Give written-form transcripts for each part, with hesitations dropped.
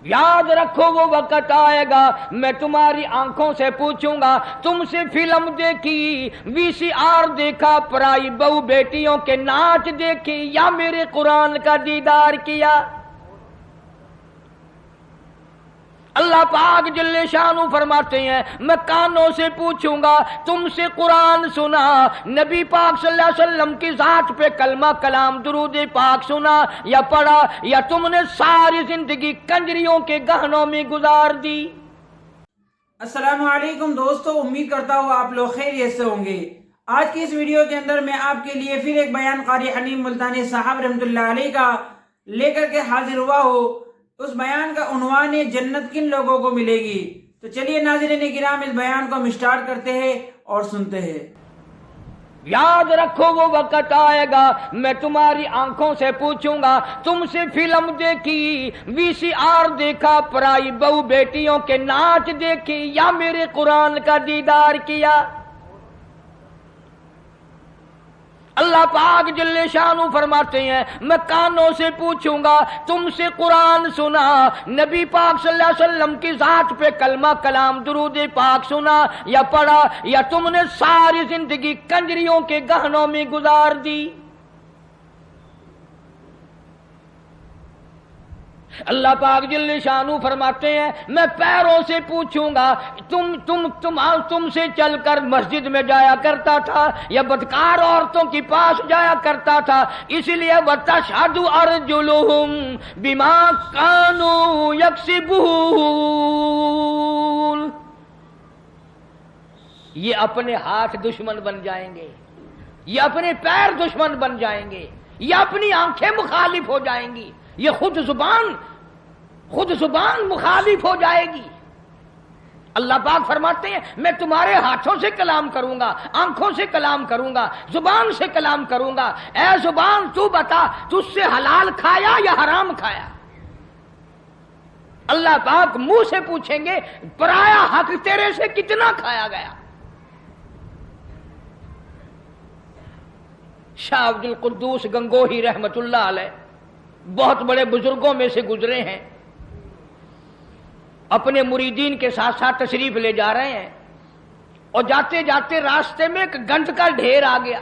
یاد رکھو وہ وقت آئے گا میں تمہاری آنکھوں سے پوچھوں گا تم سے فلم دیکھی، وی سی آر دیکھا، پرائی بہو بیٹیوں کے ناچ دیکھی، یا میرے قرآن کا دیدار کیا؟ اللہ پاک جل شانہ فرماتے ہیں میں کانوں سے پوچھوں گا تم سے قرآن سنا، نبی پاک صلی اللہ علیہ وسلم کی ذات پہ کلمہ کلام درود پاک سنا یا پڑھا، یا تم نے ساری زندگی کنجریوں کے گہنوں میں گزار دی؟ السلام علیکم دوستو، امید کرتا ہوں آپ لوگ خیریت سے ہوں گے۔ آج کی اس ویڈیو کے اندر میں آپ کے لیے پھر ایک بیان قاری حلیم ملتانی صاحب رحمۃ اللہ علیہ کا لے کر کے حاضر ہوا ہوں۔ اس بیان کا عنوان ہے جنت کن لوگوں کو ملے گی۔ تو چلیے ناظرین کرام اس بیان کو ہم اسٹارٹ کرتے ہیں اور سنتے ہیں۔ یاد رکھو وہ وقت آئے گا میں تمہاری آنکھوں سے پوچھوں گا تم سے فلم دیکھی، وی سی آر دیکھا، پرائی بہو بیٹیوں کے ناچ دیکھی، یا میرے قرآن کا دیدار کیا؟ اللہ پاک جل شانہ فرماتے ہیں میں کانوں سے پوچھوں گا تم سے قرآن سنا، نبی پاک صلی اللہ علیہ وسلم کی ذات پہ کلمہ کلام درود پاک سنا یا پڑھا، یا تم نے ساری زندگی کنجریوں کے گہنوں میں گزار دی؟ اللہ پاک جل شانہ فرماتے ہیں میں پیروں سے پوچھوں گا تم سے چل کر مسجد میں جایا کرتا تھا یا بدکار عورتوں کے پاس جایا کرتا تھا، اس لیے وَتَشْهَدُ أَرْجُلُهُمْ بِمَا كَانُوا يَكْسِبُونَ، یہ اپنے ہاتھ دشمن بن جائیں گے، یہ اپنے پیر دشمن بن جائیں گے، یہ اپنی آنکھیں مخالف ہو جائیں گی، یہ خود زبان مخالف ہو جائے گی۔ اللہ پاک فرماتے ہیں میں تمہارے ہاتھوں سے کلام کروں گا، آنکھوں سے کلام کروں گا، زبان سے کلام کروں گا۔ اے زبان تو بتا تجھ سے حلال کھایا یا حرام کھایا؟ اللہ پاک منہ سے پوچھیں گے پرایا حق تیرے سے کتنا کھایا گیا؟ شاہ عبد القدوس گنگوہی رحمت اللہ علیہ بہت بڑے بزرگوں میں سے گزرے ہیں، اپنے مریدین کے ساتھ ساتھ تشریف لے جا رہے ہیں، اور جاتے جاتے راستے میں ایک گند کا ڈھیر آ گیا،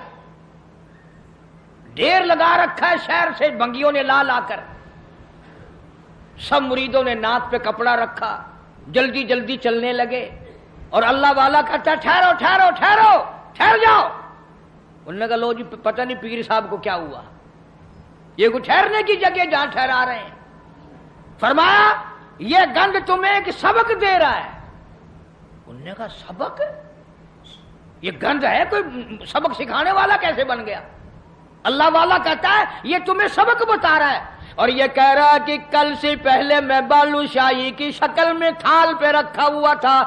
ڈھیر لگا رکھا ہے شہر سے بنگیوں نے لا لا کر، سب مریدوں نے ناک پہ کپڑا رکھا، جلدی جلدی چلنے لگے، اور اللہ والا کہتا ہے ٹھہرو ٹھہرو ٹھہرو ٹھہر جاؤ۔ انہوں نے کہا لو جی پتہ نہیں پیر صاحب کو کیا ہوا، یہ کوئی ٹھہرنے کی جگہ جہاں ٹھہرا رہے ہیں۔ فرمایا یہ گند تمہیں ایک سبق دے رہا ہے۔ انہوں نے کہا سبق؟ یہ گند ہے، کوئی سبق سکھانے والا کیسے بن گیا؟ اللہ والا کہتا ہے یہ تمہیں سبق بتا رہا ہے، اور یہ کہہ رہا ہے کہ کل سے پہلے میں بالو شاہی کی شکل میں تھال پہ رکھا ہوا تھا،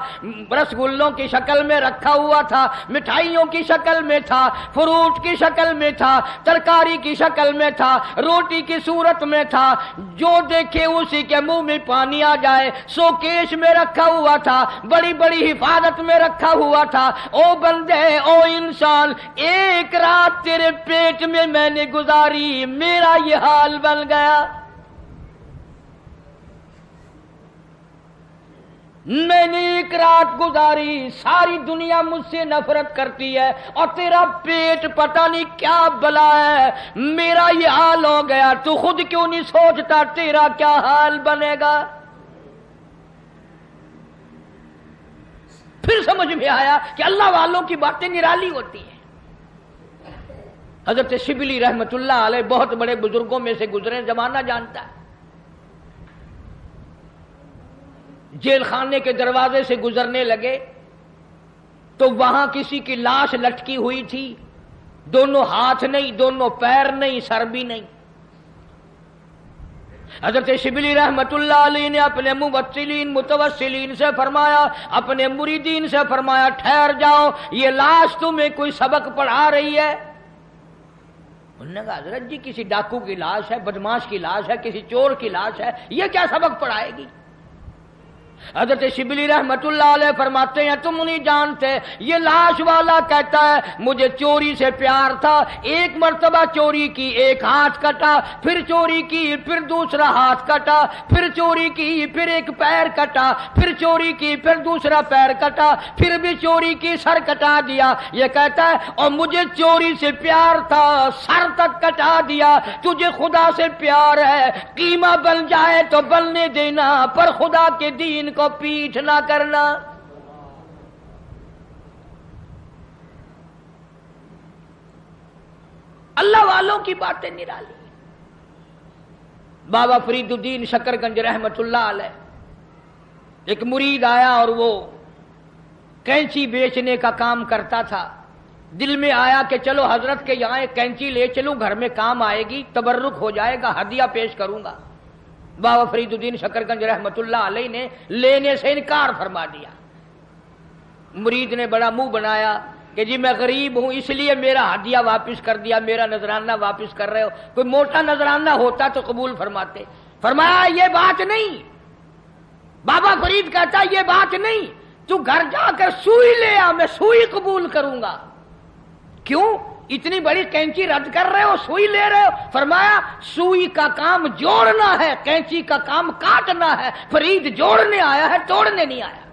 رسگلوں کی شکل میں رکھا ہوا تھا، مٹھائیوں کی شکل میں تھا، فروٹ کی شکل میں تھا، ترکاری کی شکل میں تھا، روٹی کی صورت میں تھا، جو دیکھے اسی کے منہ میں پانی آ جائے، سوکیش میں رکھا ہوا تھا، بڑی بڑی حفاظت میں رکھا ہوا تھا۔ او بندے، او انسان، ایک رات تیرے پیٹ میں نے گزاری، میرا یہ حال بن گیا۔ میں نے ایک رات گزاری، ساری دنیا مجھ سے نفرت کرتی ہے، اور تیرا پیٹ پتہ نہیں کیا بلا ہے، میرا یہ حال ہو گیا، تو خود کیوں نہیں سوچتا تیرا کیا حال بنے گا؟ پھر سمجھ میں آیا کہ اللہ والوں کی باتیں نرالی ہوتی ہیں۔ حضرت شبلی رحمت اللہ علیہ بہت بڑے بزرگوں میں سے گزرے، زمانہ جانتا ہے۔ جیل خانے کے دروازے سے گزرنے لگے تو وہاں کسی کی لاش لٹکی ہوئی تھی، دونوں ہاتھ نہیں، دونوں پیر نہیں، سر بھی نہیں۔ حضرت شبلی رحمت اللہ علیہ نے اپنے متوسلین سے فرمایا، اپنے مریدین سے فرمایا ٹھہر جاؤ، یہ لاش تمہیں کوئی سبق پڑھا رہی ہے؟ انہوں نے کہا حضرت جی کسی ڈاکو کی لاش ہے، بدماش کی لاش ہے، کسی چور کی لاش ہے، یہ کیا سبق پڑھائے گی؟ حضرت شبلی رحمتullah علیہ فرماتے ہیں تم نہیں جانتے، یہ لاش والا کہتا ہے مجھے چوری سے پیار تھا، ایک مرتبہ چوری کی ایک ہاتھ کٹا، پھر چوری کی پھر دوسرا ہاتھ کٹا، پھر چوری کی پھر ایک پیر کٹا، پھر چوری کی پھر دوسرا پیر کٹا، پھر بھی چوری کی سر کٹا دیا۔ یہ کہتا ہے اور مجھے چوری سے پیار تھا، سر تک کٹا دیا۔ تجھے خدا سے پیار ہے، قیمہ بن جائے تو بننے دینا، پر خدا کے دین کو پیٹھ نہ کرنا۔ اللہ والوں کی باتیں نرالی۔ بابا فرید الدین شکرگنج رحمت اللہ علیہ، ایک مرید آیا اور وہ کینچی بیچنے کا کام کرتا تھا۔ دل میں آیا کہ چلو حضرت کے یہاں ایک کینچی لے چلوں، گھر میں کام آئے گی، تبرک ہو جائے گا، ہدیہ پیش کروں گا۔ بابا فرید الدین شکرگنج رحمت اللہ علیہ نے لینے سے انکار فرما دیا۔ مرید نے بڑا منہ بنایا کہ جی میں غریب ہوں اس لیے میرا ہدیہ واپس کر دیا، میرا نذرانہ واپس کر رہے ہو، کوئی موٹا نذرانہ ہوتا تو قبول فرماتے۔ فرمایا یہ بات نہیں، بابا فرید کہتا یہ بات نہیں، تو گھر جا کر سوئی لے آ، میں سوئی قبول کروں گا۔ کیوں اتنی بڑی کینچی رد کر رہے ہو، سوئی لے رہے ہو؟ فرمایا سوئی کا کام جوڑنا ہے، کینچی کا کام کاٹنا ہے، فرید جوڑنے آیا ہے، توڑنے نہیں آیا۔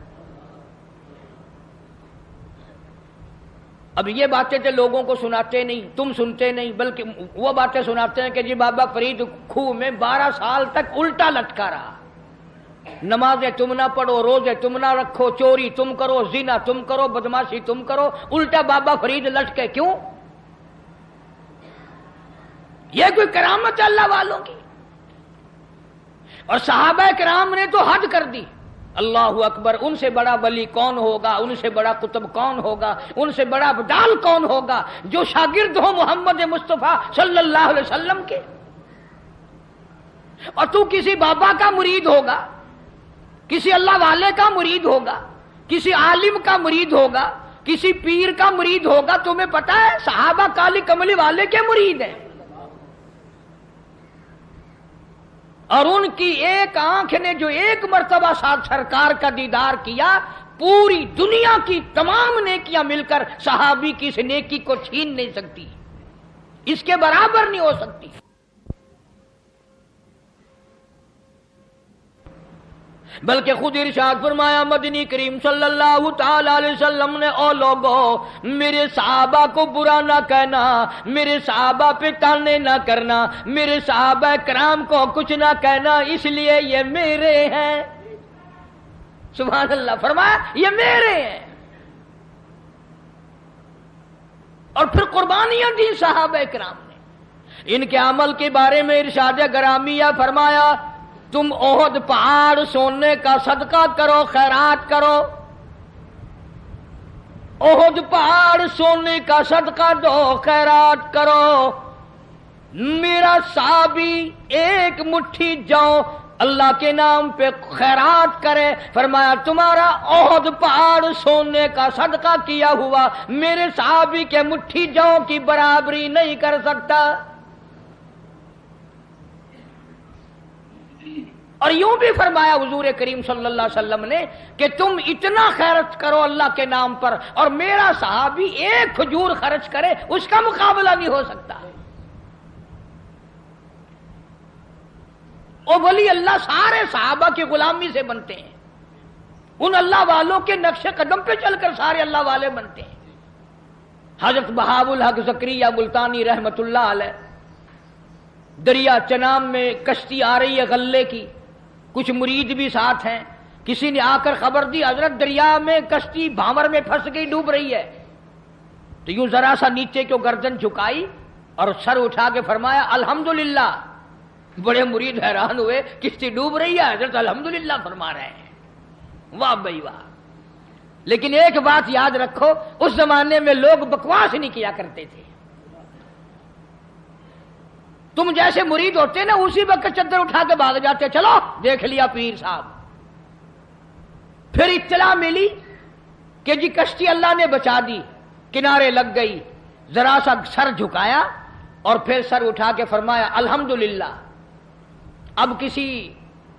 اب یہ باتیں تو لوگوں کو سناتے نہیں، تم سنتے نہیں، بلکہ وہ باتیں سناتے ہیں کہ جی بابا فرید کھوہ میں 12 سال تک الٹا لٹکا رہا، نمازیں تم نہ پڑھو، روزے تم نہ رکھو، چوری تم کرو، زنا تم کرو، بدماشی تم کرو، الٹا بابا فرید لٹکے۔ کیوں؟ یہ کوئی کرامت ہے اللہ والوں کی؟ اور صحابہ کرام نے تو حد کر دی۔ اللہ اکبر، ان سے بڑا ولی کون ہوگا، ان سے بڑا قطب کون ہوگا، ان سے بڑا ابدال کون ہوگا جو شاگرد ہو محمد مصطفیٰ صلی اللہ علیہ وسلم کے؟ اور تو کسی بابا کا مرید ہوگا، کسی اللہ والے کا مرید ہوگا، کسی عالم کا مرید ہوگا، کسی پیر کا مرید ہوگا، تمہیں پتا ہے صحابہ کالی کملی والے کے مرید ہیں، اور ان کی ایک آنکھ نے جو ایک مرتبہ ساتھ سرکار کا دیدار کیا، پوری دنیا کی تمام نیکیاں مل کر صحابی کی اس نیکی کو چھین نہیں سکتی، اس کے برابر نہیں ہو سکتی۔ بلکہ خود ارشاد فرمایا مدنی کریم صلی اللہ تعالی علیہ وسلم نے، او لوگو میرے صحابہ کو برا نہ کہنا، میرے صحابہ پہ تانے نہ کرنا، میرے صحابہ کرام کو کچھ نہ کہنا، اس لیے یہ میرے ہیں۔ سبحان اللہ، فرمایا یہ میرے ہیں۔ اور پھر قربانیاں دی صحابہ کرام نے۔ ان کے عمل کے بارے میں ارشاد گرامیہ فرمایا تم احد پہاڑ سونے کا صدقہ کرو، خیرات کرو، احد پہاڑ سونے کا صدقہ دو، خیرات کرو۔ میرا صحابی ایک مٹھی جو اللہ کے نام پہ خیرات کرے، فرمایا تمہارا احد پہاڑ سونے کا صدقہ کیا ہوا میرے صحابی کے مٹھی جو کی برابری نہیں کر سکتا۔ اور یوں بھی فرمایا حضور کریم صلی اللہ علیہ وسلم نے کہ تم اتنا خیرت کرو اللہ کے نام پر، اور میرا صحابی ایک کھجور خرچ کرے اس کا مقابلہ نہیں ہو سکتا۔ اور ولی اللہ سارے صحابہ کی غلامی سے بنتے ہیں، ان اللہ والوں کے نقش قدم پہ چل کر سارے اللہ والے بنتے ہیں۔ حضرت بہاء الحق زکریا ملتانی رحمت اللہ علیہ، دریا چنام میں کشتی آ رہی ہے غلے کی، کچھ مرید بھی ساتھ ہیں، کسی نے آ کر خبر دی حضرت دریا میں کشتی بھاور میں پھنس گئی، ڈوب رہی ہے، تو یوں ذرا سا نیچے کو گردن جھکائی اور سر اٹھا کے فرمایا الحمدللہ۔ بڑے مرید حیران ہوئے، کشتی ڈوب رہی ہے، حضرت الحمدللہ فرما رہے ہیں۔ واہ بھائی واہ۔ لیکن ایک بات یاد رکھو، اس زمانے میں لوگ بکواس نہیں کیا کرتے تھے۔ تم جیسے مرید ہوتے نا اسی وقت چادر اٹھا کے بھاگ جاتے، چلو دیکھ لیا پیر صاحب۔ پھر اطلاع ملی کہ جی کشتی اللہ نے بچا دی، کنارے لگ گئی، ذرا سا سر جھکایا اور پھر سر اٹھا کے فرمایا الحمدللہ۔ اب کسی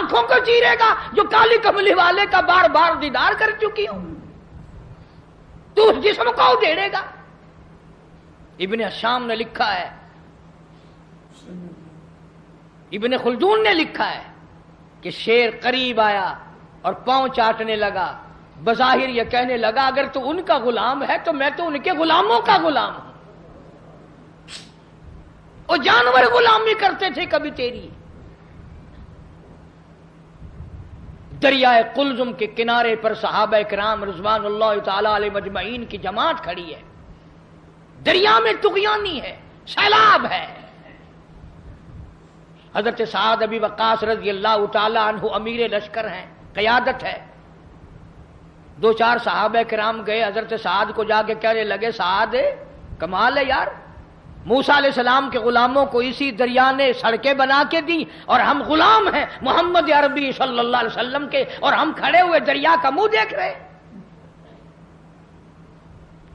آنکھوں کو چیرے گا جو کالی کملی والے کا بار بار دیدار کر چکی ہوں؟ تو اس جسم کو ادھیڑے گا؟ ابن حشام نے لکھا ہے، ابن خلدون نے لکھا ہے کہ شیر قریب آیا اور پاؤں چاٹنے لگا، بظاہر یہ کہنے لگا اگر تو ان کا غلام ہے تو میں تو ان کے غلاموں کا غلام ہوں۔ وہ جانور غلامی کرتے تھے کبھی تیری۔ دریائے قلزم کے کنارے پر صحابہ کرام رضوان اللہ تعالی علیہ مجمعین کی جماعت کھڑی ہے، دریا میں طغیانی ہے، سیلاب ہے۔ حضرت سعد ابی وقاص رضی اللہ تعالی عنہ امیر لشکر ہیں، قیادت ہے۔ دو چار صحابہ کرام گئے حضرت سعد کو جا کے کہنے لگے سعد کمال ہے یار، موسیٰ علیہ السلام کے غلاموں کو اسی دریا نے سڑکیں بنا کے دی اور ہم غلام ہیں محمد عربی صلی اللہ علیہ وسلم کے، اور ہم کھڑے ہوئے دریا کا منہ دیکھ رہے۔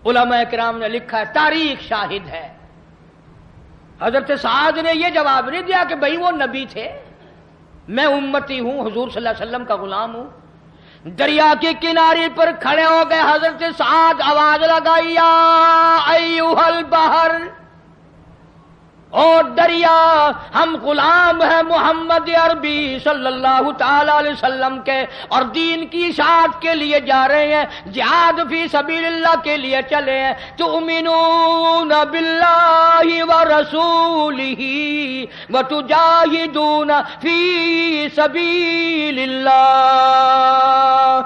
علماء کرام نے لکھا ہے، تاریخ شاہد ہے، حضرت سعد نے یہ جواب نہیں دیا کہ بھئی وہ نبی تھے، میں امتی ہوں، حضور صلی اللہ علیہ وسلم کا غلام ہوں۔ دریا کے کنارے پر کھڑے ہو گئے حضرت سعد، آواز لگائی یا ایھا البحر، اور دریا ہم غلام ہیں محمد عربی صلی اللہ تعالی علیہ وسلم کے، اور دین کی اشاعت کے لیے جا رہے ہیں، جہاد فی سبیل اللہ کے لیے چلے ہیں۔ تؤمنون باللہ ورسولہ وتجاہدون فی سبیل اللہ،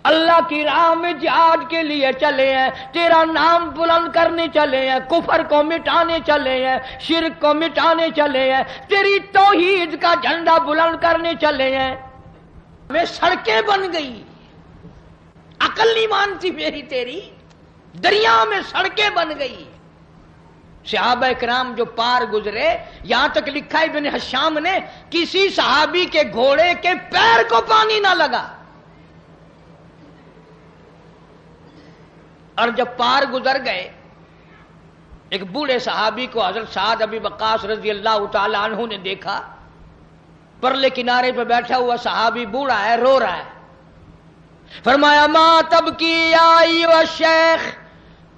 اللہ کی راہ میں جہاد کے لیے چلے ہیں، تیرا نام بلند کرنے چلے ہیں، کفر کو مٹانے چلے ہیں، شرک کو مٹانے چلے ہیں، تیری توحید کا جھنڈا بلند کرنے چلے ہیں۔ میں سڑکیں بن گئی، عقل نہیں مانتی میری تیری، دریا میں سڑکیں بن گئی۔ صحابہ کرام جو پار گزرے، یہاں تک لکھا ابن حشام نے کسی صحابی کے گھوڑے کے پیر کو پانی نہ لگا، اور جب پار گزر گئے ایک بوڑھے صحابی کو حضرت سعد ابی وقاص رضی اللہ تعالی عنہ نے دیکھا، پرلے کنارے پہ بیٹھا ہوا صحابی بوڑھا ہے، رو رہا ہے۔ فرمایا ما تبکی یا ایھا الشیخ،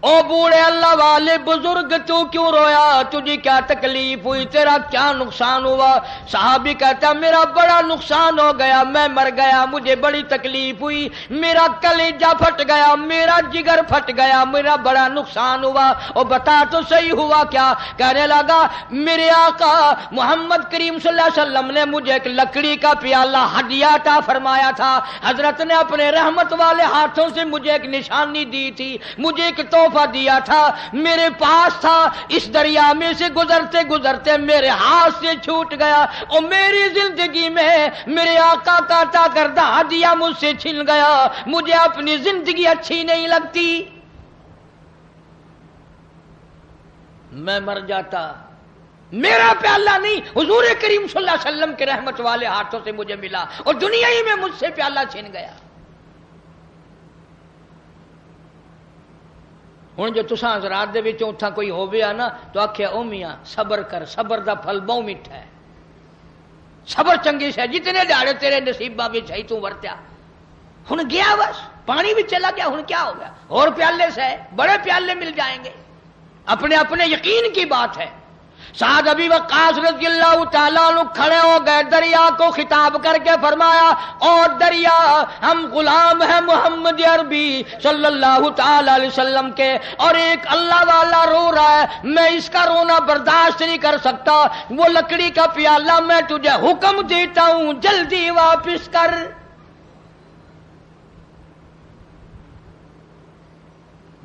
او بوڑھے اللہ والے بزرگ تو کیوں رویا، تجھے کیا تکلیف ہوئی، تیرا کیا نقصان ہوا؟ صحابی کہتا میرا بڑا نقصان ہو گیا، میں مر گیا، مجھے بڑی تکلیف ہوئی، میرا کلیجہ پھٹ گیا، میرا جگر پھٹ گیا، میرا بڑا نقصان ہوا۔ اور بتا تو صحیح ہوا کیا؟ کہنے لگا میرے آقا محمد کریم صلی اللہ علیہ وسلم نے مجھے ایک لکڑی کا پیالہ ہدیہ عطا فرمایا تھا، حضرت نے اپنے رحمت والے ہاتھوں سے مجھے ایک نشانی دی تھی، مجھے ایک تحفہ دیا تھا، میرے پاس تھا، اس دریا میں سے گزرتے گزرتے میرے ہاتھ سے چھوٹ گیا، اور میری زندگی میں میرے آقا کا عطا کردہ ہدیہ مجھ سے چھن گیا، مجھے اپنی زندگی اچھی نہیں لگتی، میں مر جاتا، میرا پیالہ نہیں، حضور کریم صلی اللہ علیہ وسلم کے رحمت والے ہاتھوں سے مجھے ملا، اور دنیا ہی میں مجھ سے پیالہ چھن گیا۔ ہوں جو تساں حضرات دے وچوں اتھاں کوئی ہووے نا تو آکھے او میاں صبر کر، صبر دا پھل بہت میٹھا ہے، صبر چنگی سے جتنے دہاڑے تیرے نصیباں وچ ہے تو ورتیا، ہن گیا بس پانی بھی چلا گیا، ہن کیا ہو گیا، اور پیالے سے بڑے پیالے مل جائیں گے، اپنے اپنے یقین کی بات ہے۔ سعد ابی وقاص رضی اللہ تعالیٰ عنہ کھڑے ہو گئے، دریا کو خطاب کر کے فرمایا اور دریا ہم غلام ہیں محمد عربی صلی اللہ تعالی علیہ وسلم کے، اور ایک اللہ والا رو رہا ہے، میں اس کا رونا برداشت نہیں کر سکتا، وہ لکڑی کا پیالہ میں تجھے حکم دیتا ہوں جلدی واپس کر۔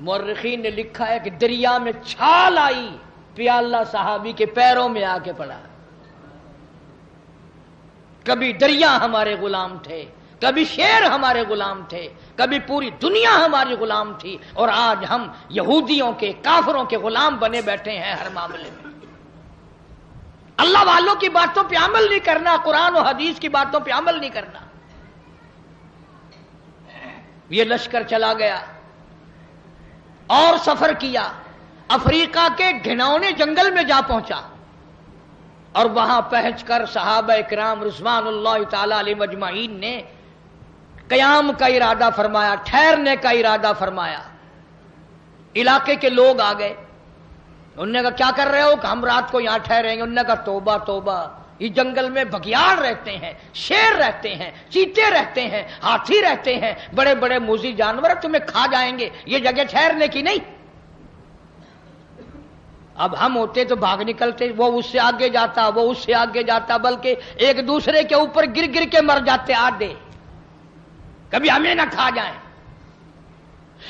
مورخین نے لکھا ہے کہ دریا میں چھال آئی، پیالہ صحابی کے پیروں میں آ کے پڑا۔ کبھی دریا ہمارے غلام تھے، کبھی شیر ہمارے غلام تھے، کبھی پوری دنیا ہماری غلام تھی، اور آج ہم یہودیوں کے کافروں کے غلام بنے بیٹھے ہیں ہر معاملے میں۔ اللہ والوں کی باتوں پہ عمل نہیں کرنا، قرآن و حدیث کی باتوں پہ عمل نہیں کرنا۔ یہ لشکر چلا گیا اور سفر کیا، افریقہ کے گھنونے جنگل میں جا پہنچا، اور وہاں پہنچ کر صحابہ اکرام رضوان اللہ تعالی علیہ مجمعین نے قیام کا ارادہ فرمایا، ٹھہرنے کا ارادہ فرمایا۔ علاقے کے لوگ آ گئے، انہوں نے کہا کیا کر رہے ہو؟ کہ ہم رات کو یہاں ٹھہریں گے۔ انہوں نے کہا توبہ توبہ، یہ جنگل میں بگیاڑ رہتے ہیں، شیر رہتے ہیں، چیتے رہتے ہیں، ہاتھی رہتے ہیں، بڑے بڑے موذی جانور تمہیں کھا جائیں گے، یہ جگہ ٹھہرنے کی نہیں۔ اب ہم ہوتے تو بھاگ نکلتے، وہ اس سے آگے جاتا، وہ اس سے آگے جاتا، بلکہ ایک دوسرے کے اوپر گر گر کے مر جاتے آدھے، کبھی ہمیں نہ کھا جائیں۔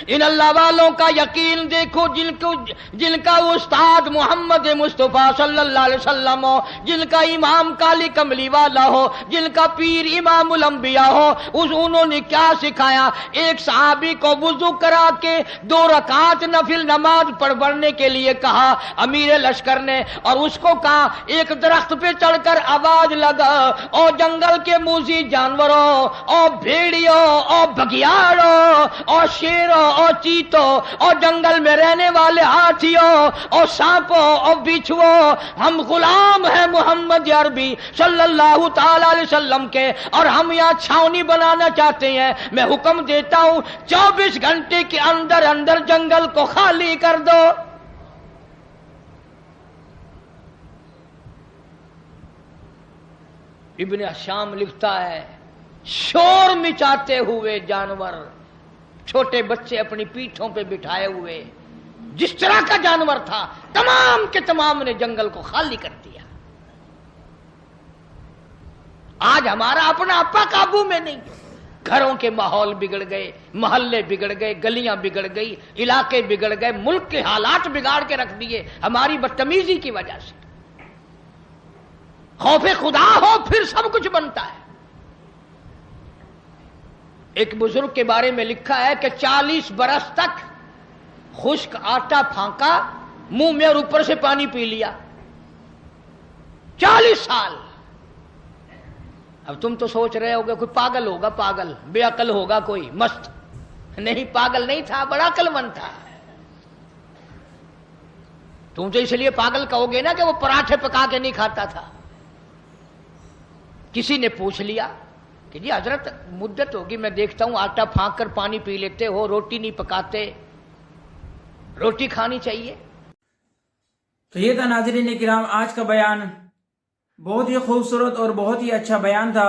ان اللہ والوں کا یقین دیکھو، جن کا استاد محمد مصطفیٰ صلی اللہ علیہ وسلم ہو، جن کا امام کالی کملی والا ہو، جن کا پیر امام الانبیاء ہو، انہوں نے کیا سکھایا؟ ایک صحابی کو وضو کرا کے 2 رکعت نفل نماز پڑھنے کے لیے کہا امیر لشکر نے، اور اس کو کہا ایک درخت پہ چڑھ کر آواز لگا، اور جنگل کے موذی جانوروں، اور بھیڑیوں، اور بگیاڑوں، اور شیروں، اور چیتوں، اور جنگل میں رہنے والے ہاتھیوں، اور سانپوں، اور بچھوؤں، ہم غلام ہیں محمد عربی صلی اللہ تعالی علیہ وسلم کے، اور ہم یہاں چھاونی بنانا چاہتے ہیں۔ میں حکم دیتا ہوں 24 گھنٹے کے اندر اندر جنگل کو خالی کر دو۔ ابن حشام لکھتا ہے شور مچاتے ہوئے جانور، چھوٹے بچے اپنی پیٹھوں پہ بٹھائے ہوئے، جس طرح کا جانور تھا تمام کے تمام نے جنگل کو خالی کر دیا۔ آج ہمارا اپنا اپا قابو میں نہیں، گھروں کے ماحول بگڑ گئے، محلے بگڑ گئے، گلیاں بگڑ گئی، علاقے بگڑ گئے، ملک کے حالات بگاڑ کے رکھ دیے ہماری بدتمیزی کی وجہ سے۔ خوف خدا ہو پھر سب کچھ بنتا ہے۔ ایک بزرگ کے بارے میں لکھا ہے کہ 40 برس تک خشک آٹا پھانکا منہ میں اور اوپر سے پانی پی لیا، 40 سال۔ اب تم تو سوچ رہے ہوگے کوئی پاگل ہوگا، پاگل بے عقل ہوگا کوئی مست، نہیں پاگل نہیں تھا، بڑا عقل مند تھا۔ تم تو اس لیے پاگل کہو گے نا کہ وہ پراٹھے پکا کے نہیں کھاتا تھا۔ کسی نے پوچھ لیا کہ جی حضرت مدت ہوگی میں دیکھتا ہوں آٹا پھانک کر پانی پی لیتے ہو، روٹی نہیں پکاتے، روٹی کھانی چاہیے۔ تو یہ تھا ناظرین کرام آج کا بیان، بہت ہی خوبصورت اور بہت ہی اچھا بیان تھا۔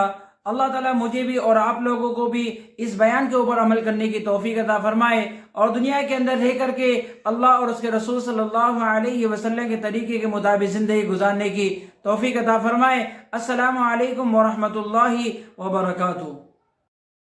اللہ تعالیٰ مجھے بھی اور آپ لوگوں کو بھی اس بیان کے اوپر عمل کرنے کی توفیق عطا فرمائے، اور دنیا کے اندر رہ کر کے اللہ اور اس کے رسول صلی اللہ علیہ وسلم کے طریقے کے مطابق زندگی گزارنے کی توفیق عطا فرمائے۔ السلام علیکم ورحمۃ اللہ وبرکاتہ۔